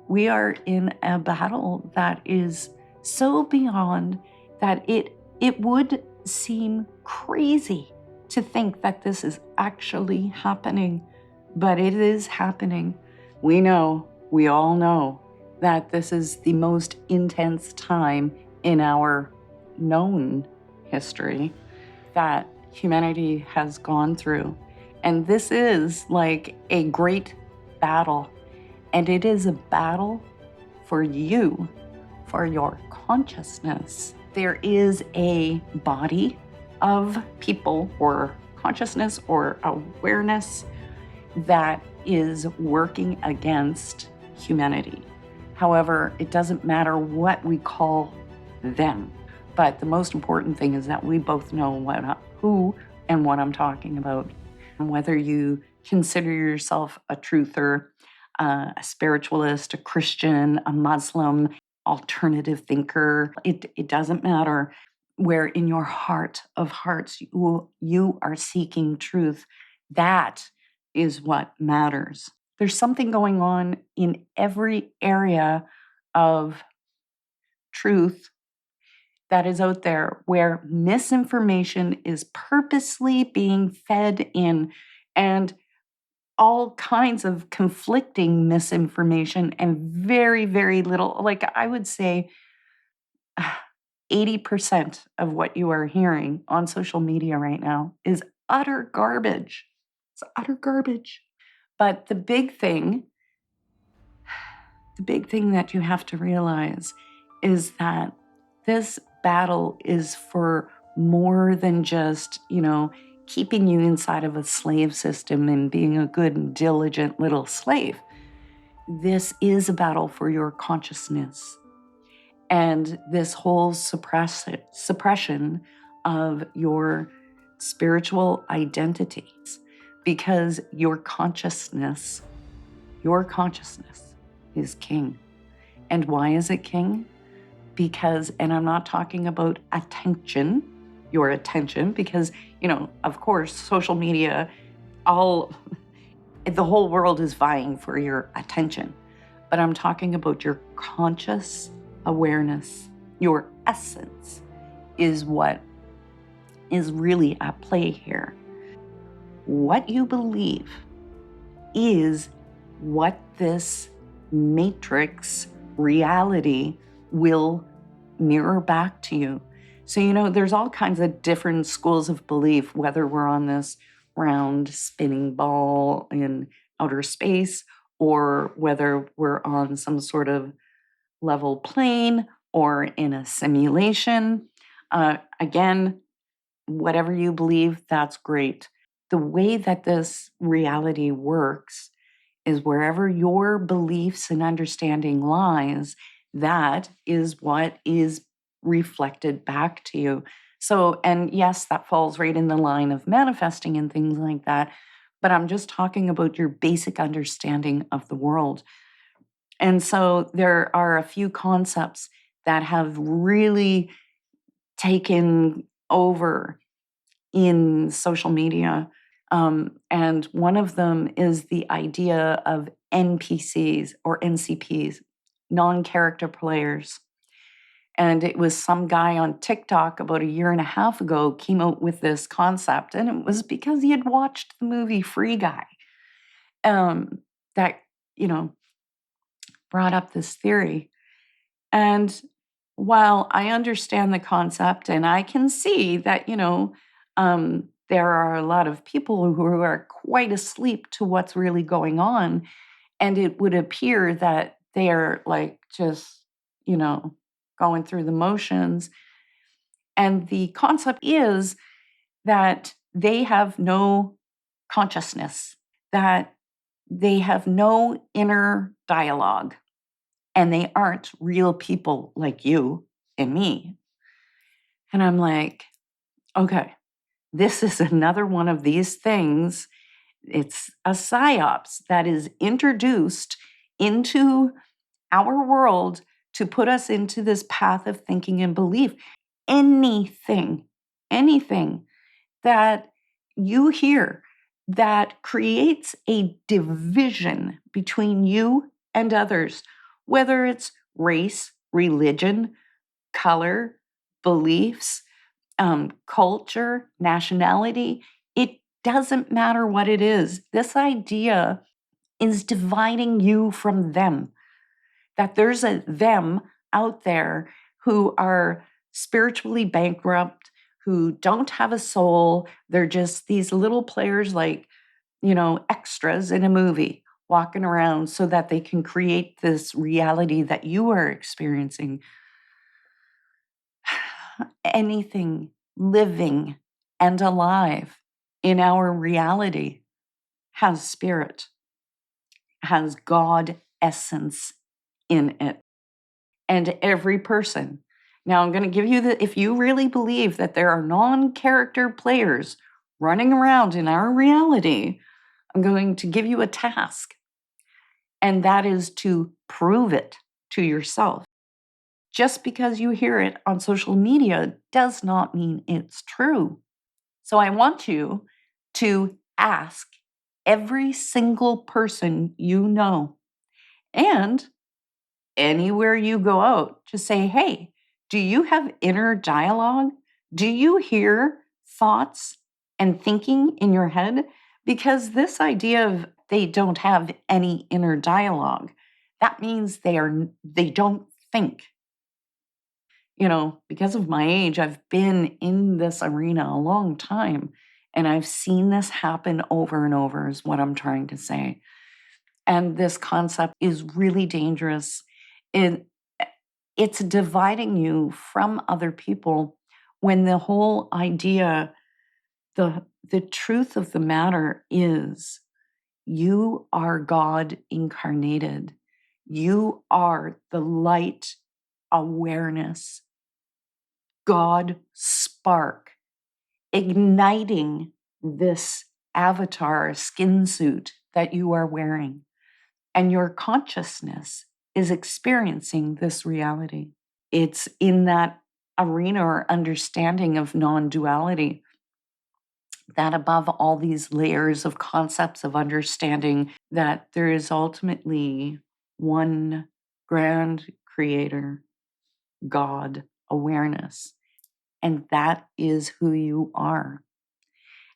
We are in a battle that is so beyond that it would seem crazy to think that this is actually happening, but it is happening. We all know that this is the most intense time in our known history that humanity has gone through. And this is like a great battle. And it is a battle for you, for your consciousness. There is a body of people or consciousness or awareness that is working against humanity. However, it doesn't matter what we call them. But the most important thing is that we both know who and what I'm talking about. And whether you consider yourself a truther, a spiritualist, a Christian, a Muslim, alternative thinker, it doesn't matter. Where in your heart of hearts you are seeking truth, that is what matters. There's something going on in every area of truth that is out there where misinformation is purposely being fed in, and all kinds of conflicting misinformation, and very, very little, like I would say 80% of what you are hearing on social media right now is utter garbage. It's utter garbage. But the big thing that you have to realize is that this battle is for more than just, keeping you inside of a slave system and being a good and diligent little slave. This is a battle for your consciousness and this whole suppression of your spiritual identities, because your consciousness is king. And why is it king? Because, and I'm not talking about your attention, because, of course, social media, the whole world is vying for your attention. But I'm talking about your conscious awareness. Your essence is what is really at play here. What you believe is what this matrix reality will mirror back to you. So, there's all kinds of different schools of belief, whether we're on this round spinning ball in outer space or whether we're on some sort of level plane or in a simulation. Again, whatever you believe, that's great. The way that this reality works is wherever your beliefs and understanding lies, that is what is reflected back to you. So, and yes, that falls right in the line of manifesting and things like that. But I'm just talking about your basic understanding of the world. And so there are a few concepts that have really taken over in social media. And one of them is the idea of NPCs or NCPs, non-character players. And it was some guy on TikTok about a year and a half ago came out with this concept. And it was because he had watched the movie Free Guy that, brought up this theory. And while I understand the concept and I can see that, there are a lot of people who are quite asleep to what's really going on, and it would appear that they're like just, going through the motions. And the concept is that they have no consciousness, that they have no inner dialogue, and they aren't real people like you and me. And I'm like, okay, this is another one of these things. It's a psyops that is introduced into our world to put us into this path of thinking and belief. Anything that you hear that creates a division between you and others, whether it's race, religion, color, beliefs, culture, nationality. It doesn't matter what it is. This idea is dividing you from them, that there's a them out there who are spiritually bankrupt, who don't have a soul. They're just these little players, like, extras in a movie, walking around so that they can create this reality that you are experiencing. Anything living and alive in our reality has spirit, has God essence in it. And every person. Now, I'm going to give you if you really believe that there are non character players running around in our reality, I'm going to give you a task. And that is to prove it to yourself. Just because you hear it on social media does not mean it's true. So I want you to ask every single person you know, and anywhere you go out, just say, hey, do you have inner dialogue? Do you hear thoughts and thinking in your head? Because this idea of they don't have any inner dialogue, that means they don't think. Because of my age, I've been in this arena a long time, and I've seen this happen over and over, is what I'm trying to say. And this concept is really dangerous. It's dividing you from other people, when the whole idea, the truth of the matter is, you are God incarnated. You are the light awareness, God spark, igniting this avatar skin suit that you are wearing. And your consciousness is experiencing this reality. It's in that arena or understanding of non-duality that, above all these layers of concepts of understanding, that there is ultimately one grand creator, God, awareness. And that is who you are.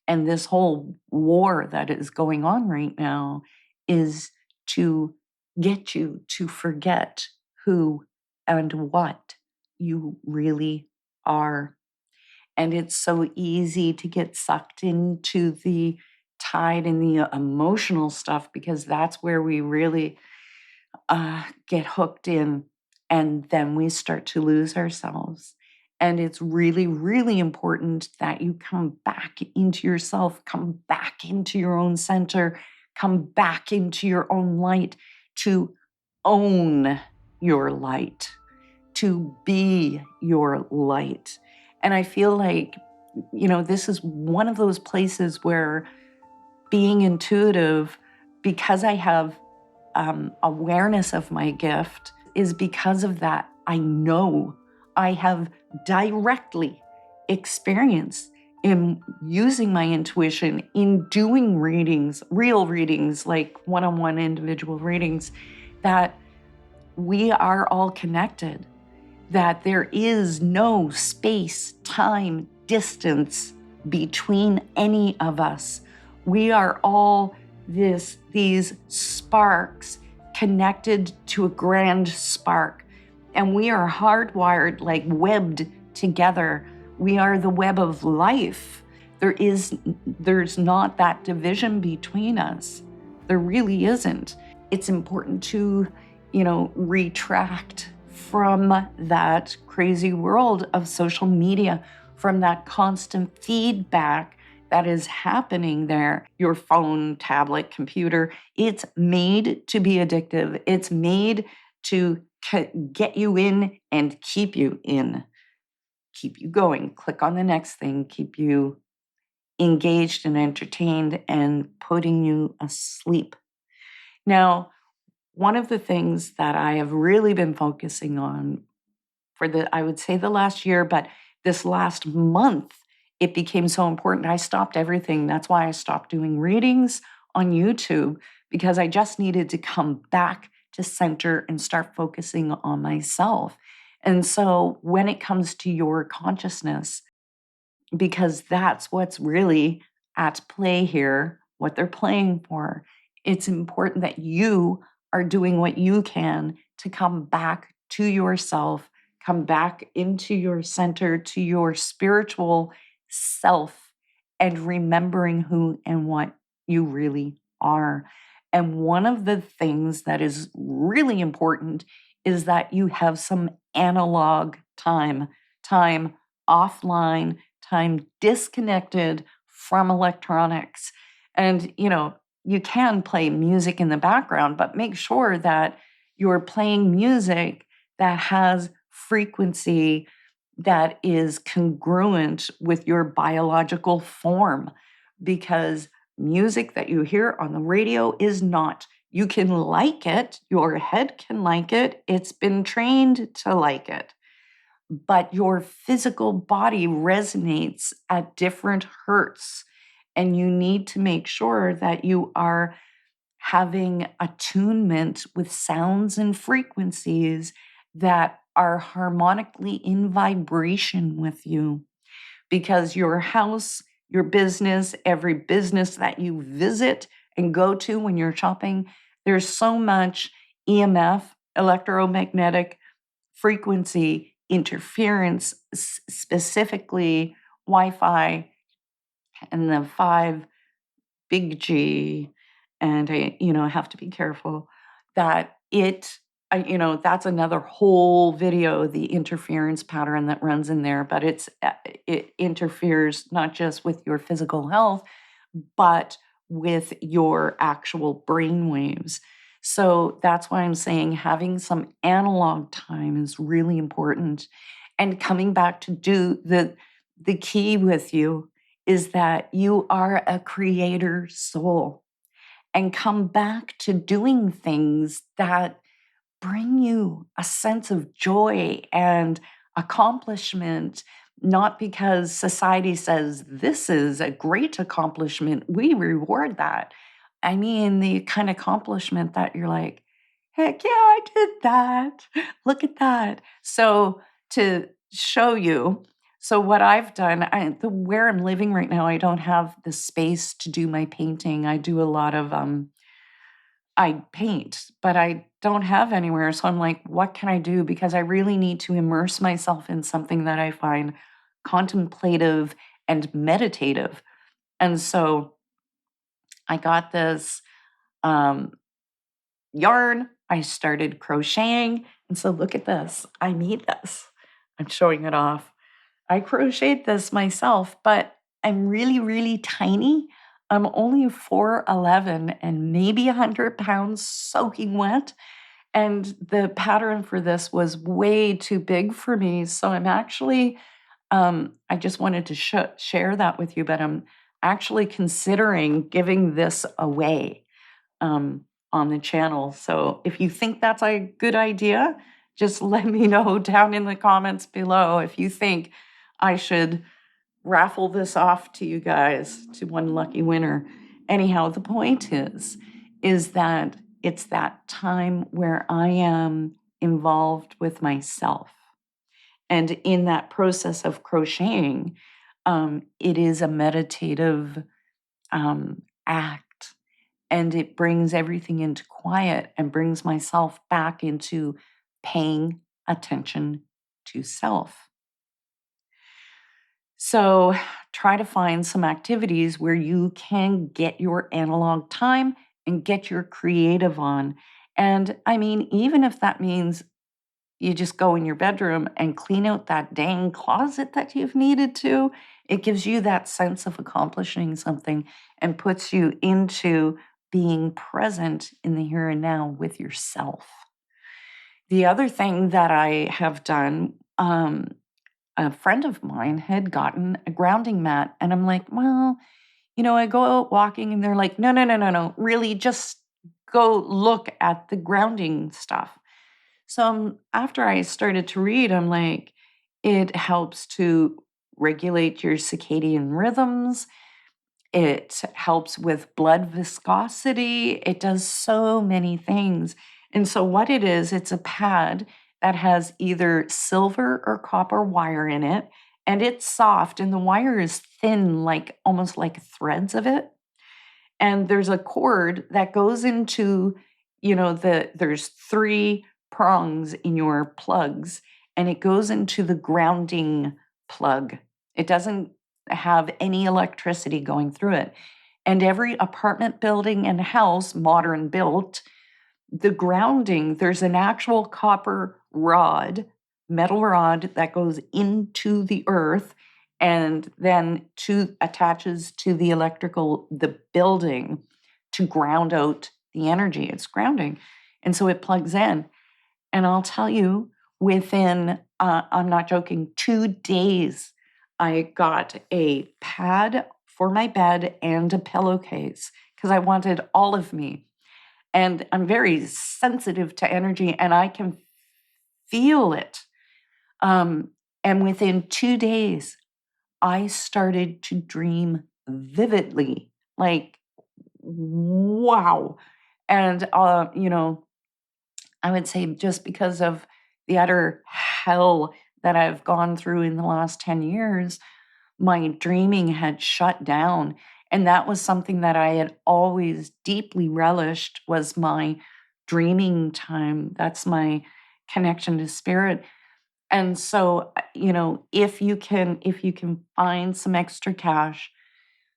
And this whole war that is going on right now is to get you to forget who and what you really are. And it's so easy to get sucked into the tide in the emotional stuff, because that's where we really get hooked in, and then we start to lose ourselves. And it's really, really important that you come back into yourself, come back into your own center, come back into your own light, to own your light, to be your light. And I feel like, this is one of those places where being intuitive, because I have awareness of my gift, is because of that. I know I have directly experienced in using my intuition, in doing readings, real readings, like one-on-one individual readings, that we are all connected, that there is no space, time, distance between any of us. We are all these sparks connected to a grand spark, and we are hardwired, like webbed together. We are the web of life. There's not that division between us. There really isn't. It's important to, retract from that crazy world of social media, from that constant feedback that is happening there. Your phone, tablet, computer, it's made to be addictive. It's made to get you in and keep you in, keep you going, click on the next thing, keep you engaged and entertained, and putting you asleep. Now, one of the things that I have really been focusing on for I would say the last year, but this last month, it became so important. I stopped everything. That's why I stopped doing readings on YouTube, because I just needed to come back to center and start focusing on myself. And so when it comes to your consciousness, because that's what's really at play here, what they're playing for. It's important that you are doing what you can to come back to yourself, come back into your center, to your spiritual self, and remembering who and what you really are. And one of the things that is really important is that you have some analog time offline, time disconnected from electronics. And, you can play music in the background, but make sure that you're playing music that has frequency that is congruent with your biological form, because music that you hear on the radio is not. You can like it, your head can like it, it's been trained to like it, but your physical body resonates at different hertz. And you need to make sure that you are having attunement with sounds and frequencies that are harmonically in vibration with you. Because your house, your business, every business that you visit and go to when you're shopping, there's so much EMF, electromagnetic frequency interference, specifically Wi-Fi and the 5 big G, and I have to be careful that that's another whole video, the interference pattern that runs in there, but it interferes not just with your physical health, but with your actual brain waves. So that's why I'm saying having some analog time is really important. And coming back to do the key with you is that you are a creator soul, and come back to doing things that bring you a sense of joy and accomplishment, not because society says this is a great accomplishment, we reward that. I mean, the kind of accomplishment that you're like, heck yeah, I did that. Look at that. So, to show you, so what I've done, where I'm living right now, I don't have the space to do my painting. I do a lot of I paint, but I don't have anywhere. So I'm like, what can I do? Because I really need to immerse myself in something that I find contemplative and meditative. And so I got this um, yarn. I started crocheting. And so look at this. I made this. I'm showing it off. I crocheted this myself, but I'm really, really tiny. I'm only 4'11" and maybe 100 pounds soaking wet. And the pattern for this was way too big for me. So I'm actually, I just wanted to share that with you, but I'm actually considering giving this away on the channel. So if you think that's a good idea, just let me know down in the comments below if you think I should raffle this off to you guys, to one lucky winner. Anyhow, the point is that it's that time where I am involved with myself. And in that process of crocheting, it is a meditative act, and it brings everything into quiet and brings myself back into paying attention to self. So try to find some activities where you can get your analog time and get your creative on. And I mean, even if that means you just go in your bedroom and clean out that dang closet that you've needed to, it gives you that sense of accomplishing something and puts you into being present in the here and now with yourself. The other thing that I have done, a friend of mine had gotten a grounding mat, and I'm like, well, I go out walking and they're like, no, no, no, no, no, really just go look at the grounding stuff. So after I started to read, I'm like, it helps to regulate your circadian rhythms. It helps with blood viscosity. It does so many things. And so what it is, it's a pad that has either silver or copper wire in it, and it's soft, and the wire is thin, like almost like threads of it. And there's a cord that goes into, there's three prongs in your plugs, and it goes into the grounding plug. It doesn't have any electricity going through it. And every apartment building and house, modern built, the grounding, there's an actual copper rod, metal rod that goes into the earth and then attaches to the building to ground out the energy. It's grounding. And so it plugs in. And I'll tell you, within, I'm not joking, 2 days, I got a pad for my bed and a pillowcase because I wanted all of me. And I'm very sensitive to energy and I can feel it. And within 2 days, I started to dream vividly, like, wow. And, I would say just because of the utter hell that I've gone through in the last 10 years, my dreaming had shut down. And that was something that I had always deeply relished was my dreaming time. That's my connection to spirit. And so, if you can find some extra cash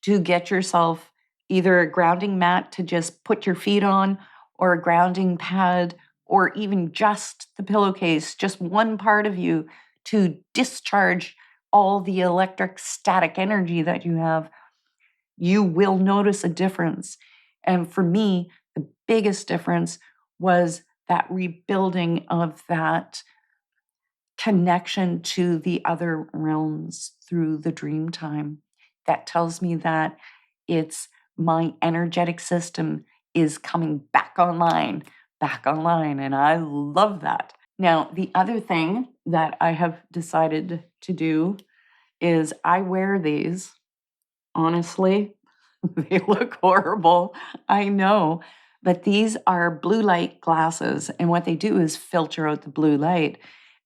to get yourself either a grounding mat to just put your feet on or a grounding pad or even just the pillowcase, just one part of you to discharge all the electric static energy that you have, you will notice a difference. And for me, the biggest difference was that rebuilding of that connection to the other realms through the dream time. That tells me that it's my energetic system is coming back online, and I love that. Now, the other thing that I have decided to do is I wear these. Honestly, they look horrible. I know. But these are blue light glasses. And what they do is filter out the blue light.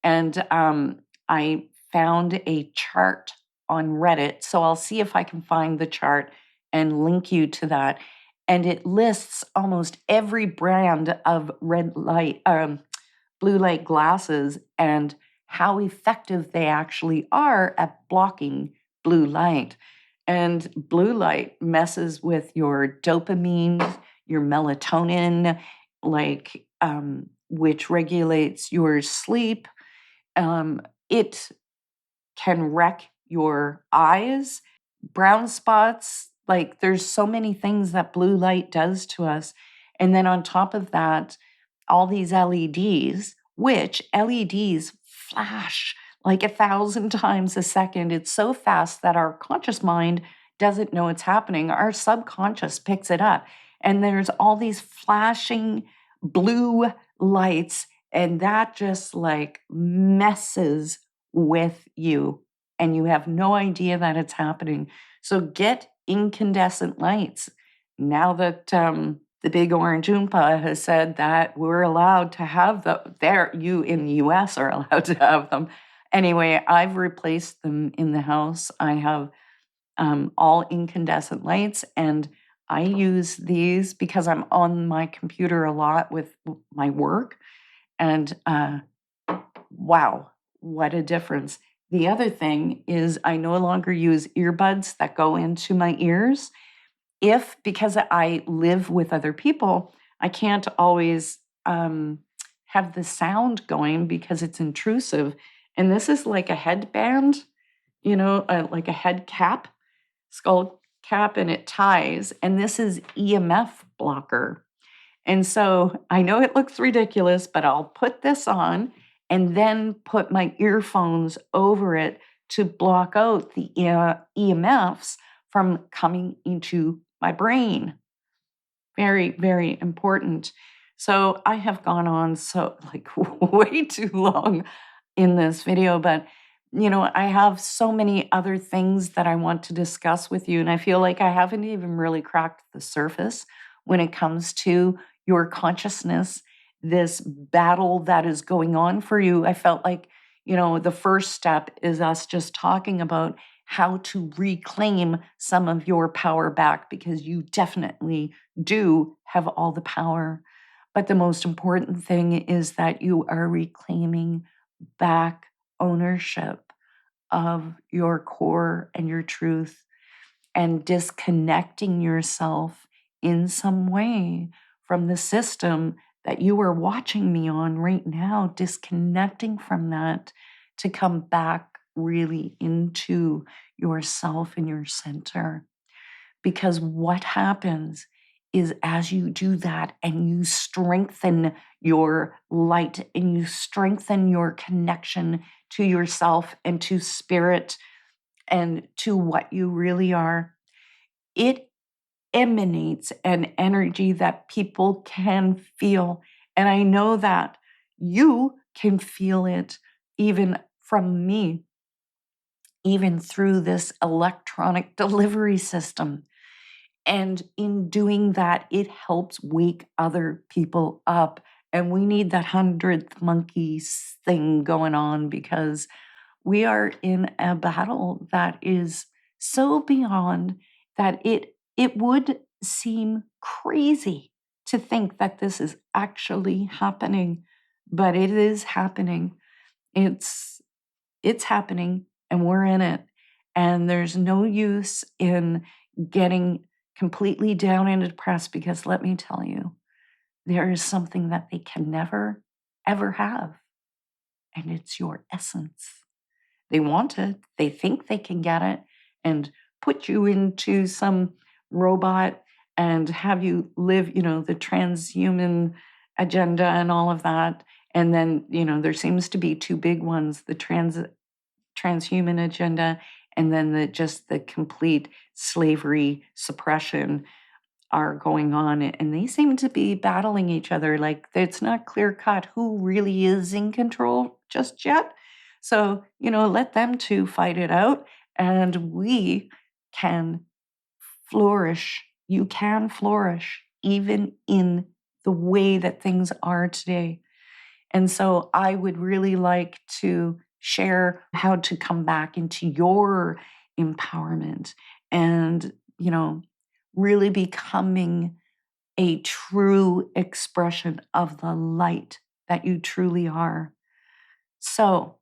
And I found a chart on Reddit. So I'll see if I can find the chart and link you to that. And it lists almost every brand of blue light glasses and how effective they actually are at blocking blue light. And blue light messes with your dopamine, your melatonin, which regulates your sleep. It can wreck your eyes, brown spots. Like there's so many things that blue light does to us. And then on top of that, all these LEDs, which LEDs flash like 1,000 times a second. It's so fast that our conscious mind doesn't know it's happening. Our subconscious picks it up. And there's all these flashing blue lights, and that just like messes with you. And you have no idea that it's happening. So get incandescent lights. Now that the big orange Oompa has said that we're allowed to have you in the US are allowed to have them. Anyway, I've replaced them in the house. I have all incandescent lights, and I use these because I'm on my computer a lot with my work. And wow, what a difference. The other thing is I no longer use earbuds that go into my ears. Because I live with other people, I can't always have the sound going because it's intrusive. And this is like a headband, like a head cap, skull cap, and it ties. And this is EMF blocker. And so I know it looks ridiculous, but I'll put this on and then put my earphones over it to block out the EMFs from coming into my brain. Very, very important. So I have gone on way too long in this video, but I have so many other things that I want to discuss with you, and I feel like I haven't even really cracked the surface when it comes to your consciousness this battle that is going on for you. I felt like, the first step is us just talking about how to reclaim some of your power back, because you definitely do have all the power. But the most important thing is that you are reclaiming back ownership of your core and your truth, and disconnecting yourself in some way from the system that you are watching me on right now, disconnecting from that to come back really into yourself and your center. Because what happens is, as you do that and you strengthen your light and you strengthen your connection to yourself and to spirit and to what you really are, it emanates an energy that people can feel. And I know that you can feel it even from me, even through this electronic delivery system. And in doing that, it helps wake other people up. And we need that 100th monkey thing going on, because we are in a battle that is so beyond that it would seem crazy to think that this is actually happening, but it is happening. It's it's happening, and we're in it. And there's no use in getting completely down and depressed, because let me tell you, there is something that they can never ever have, and it's your essence. They want it, they think they can get it and put you into some robot and have you live, the transhuman agenda and all of that. And then, there seems to be two big ones, the transhuman agenda, and then the complete slavery suppression are going on, and they seem to be battling each other. Like, it's not clear cut who really is in control just yet. So, let them two fight it out, and we can flourish. You can flourish even in the way that things are today. And so I would really like to share how to come back into your empowerment and, really becoming a true expression of the light that you truly are. So,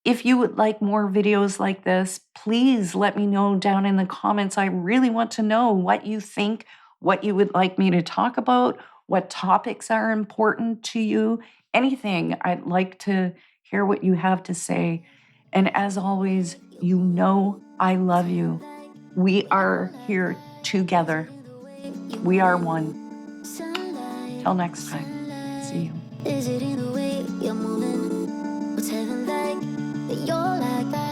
if you would like more videos like this, please let me know down in the comments. I really want to know what you think, what you would like me to talk about, what topics are important to you, anything. I'd like to hear what you have to say. And as always, I love you. We are here together. We are one. Till next time. See you. Is it in the way you're moving? What's heaven like that you're like that?